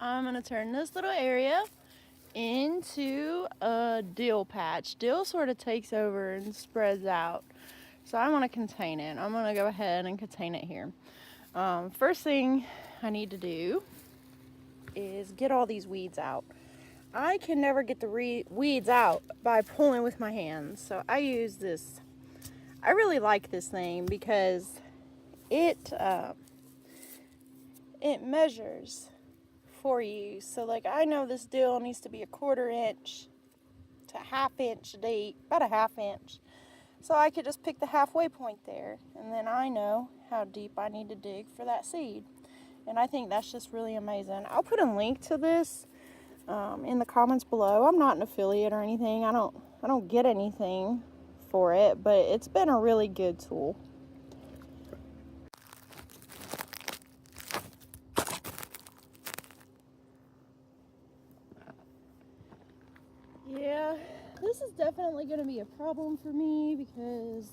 I'm going to turn this little area into a dill patch. Dill sort of takes over and spreads out. So I want to contain it. I'm going to go ahead and contain it here. First thing I need to do is get all these weeds out. I can never get the weeds out by pulling with my hands. So I use this. I really like this thing because it measures for you. So like I know this dill needs to be a 1/4 inch to 1/2 inch deep, about a 1/2 inch. So I could just pick the halfway point there, and then I know how deep I need to dig for that seed. And I think that's just really amazing. I'll put a link to this in the comments below. I'm not an affiliate or anything. I don't get anything for it, but it's been a really good tool. Yeah, this is definitely going to be a problem for me because,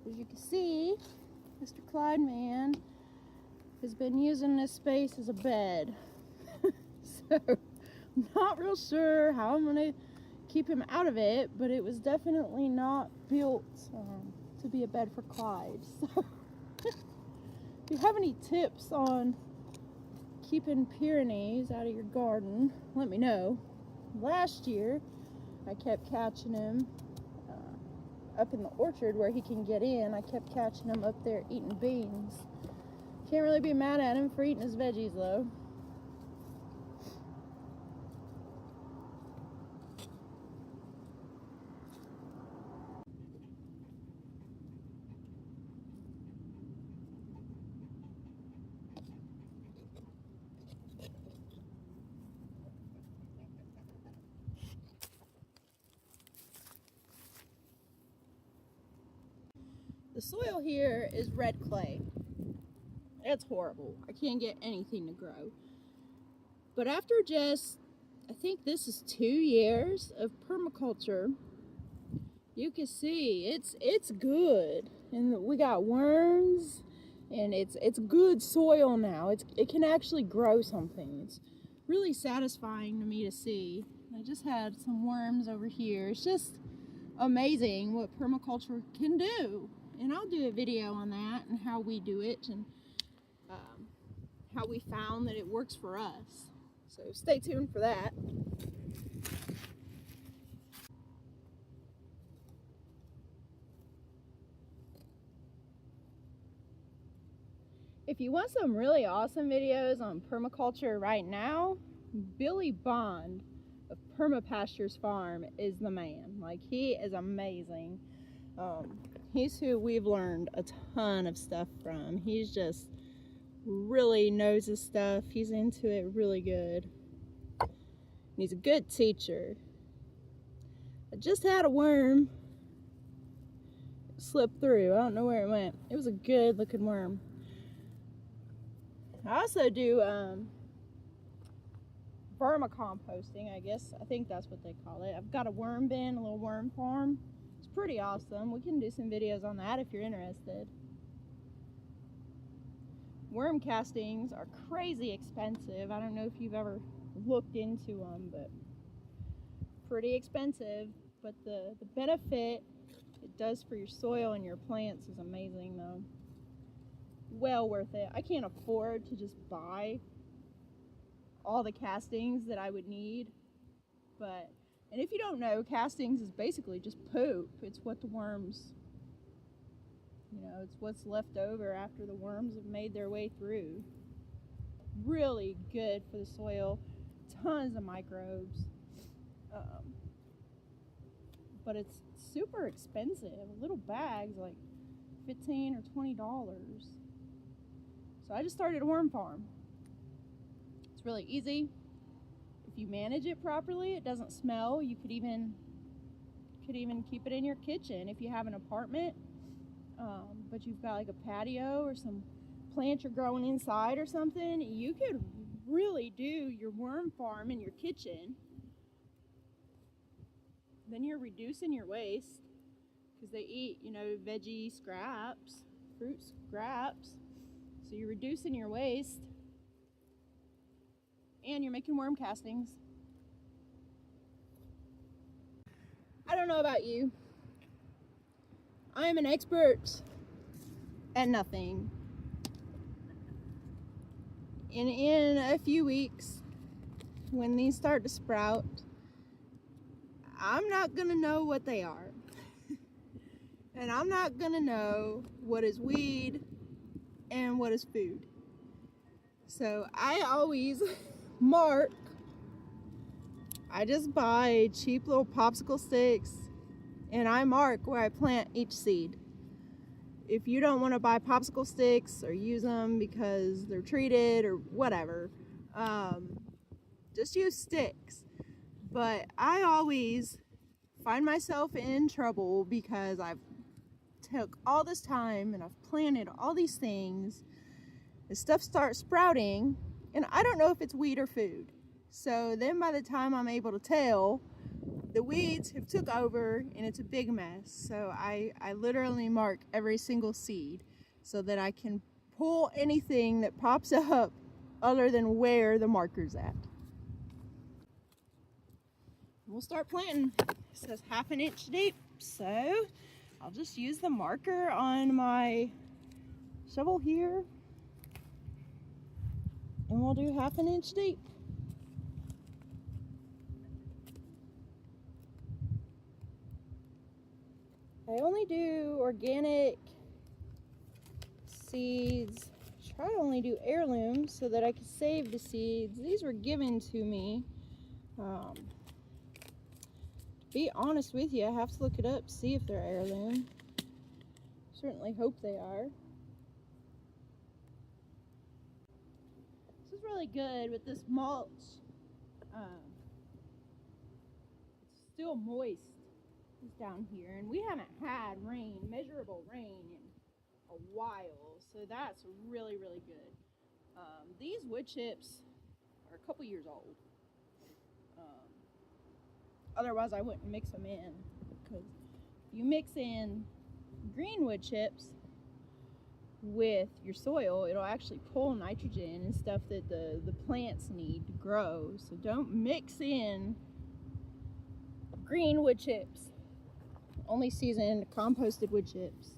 as you can see, Mr. Clyde Man has been using this space as a bed. So, I'm not real sure how I'm going to keep him out of it, but it was definitely not built to be a bed for Clyde. So, if you have any tips on keeping Pyrenees out of your garden, let me know. Last year, I kept catching him up in the orchard where he can get in. I kept catching him up there eating beans. Can't really be mad at him for eating his veggies though. The soil here is red clay. It's horrible. I can't get anything to grow. But after just, I think this is 2 years of permaculture, you can see it's good. And we got worms, and it's good soil now. It can actually grow something. It's really satisfying to me to see. I just had some worms over here. It's just amazing what permaculture can do. And I'll do a video on that and how we do it and how we found that it works for us. So stay tuned for that. If you want some really awesome videos on permaculture right now, Billy Bond of Permapastures Farm is the man. Like, he is amazing. He's who we've learned a ton of stuff from. He's just really knows his stuff. He's into it really good. And he's a good teacher. I just had a worm slip through. I don't know where it went. It was a good looking worm. I also do vermicomposting, I guess. I think that's what they call it. I've got a worm bin, a little worm farm. It's pretty awesome. We can do some videos on that if you're interested. Worm castings are crazy expensive. I don't know if you've ever looked into them, but pretty expensive. But the benefit it does for your soil and your plants is amazing though. Well worth it. I can't afford to just buy all the castings that I would need, but, and if you don't know, castings is basically just poop. It's what the worms, you know, it's what's left over after the worms have made their way through. Really good for the soil, tons of microbes, but it's super expensive. Little bags like $15 or $20. So I just started a worm farm. It's really easy. If you manage it properly, it doesn't smell. You could even keep it in your kitchen if you have an apartment, but you've got like a patio or some plants you're growing inside or something. You could really do your worm farm in your kitchen. Then you're reducing your waste because they eat, you know, veggie scraps, fruit scraps. So you're reducing your waste. and you're making worm castings. I don't know about you. I am an expert at nothing. And in a few weeks, when these start to sprout, I'm not gonna know what they are. And I'm not gonna know what is weed and what is food. So I always mark. I just buy cheap little popsicle sticks and I mark where I plant each seed. If you don't want to buy popsicle sticks or use them because they're treated or whatever, just use sticks. But I always find myself in trouble because I've took all this time and I've planted all these things. The stuff starts sprouting and I don't know if it's weed or food. So then by the time I'm able to tell, the weeds have took over and it's a big mess. So I literally mark every single seed so that I can pull anything that pops up other than where the marker's at. We'll start planting. It says 1/2 inch deep, so I'll just use the marker on my shovel here and we'll do 1/2 inch deep. I only do organic seeds. Try to only do heirlooms so that I can save the seeds. These were given to me. To be honest with you, I have to look it up, see if they're heirloom. Certainly hope they are. This is really good with this mulch. It's still moist down here, and we haven't had rain, measurable rain, in a while, so that's really, really good. These wood chips are a couple years old. Otherwise I wouldn't mix them in, because if you mix in green wood chips with your soil, it'll actually pull nitrogen and stuff that the plants need to grow. So don't mix in green wood chips. Only seasoned composted wood chips.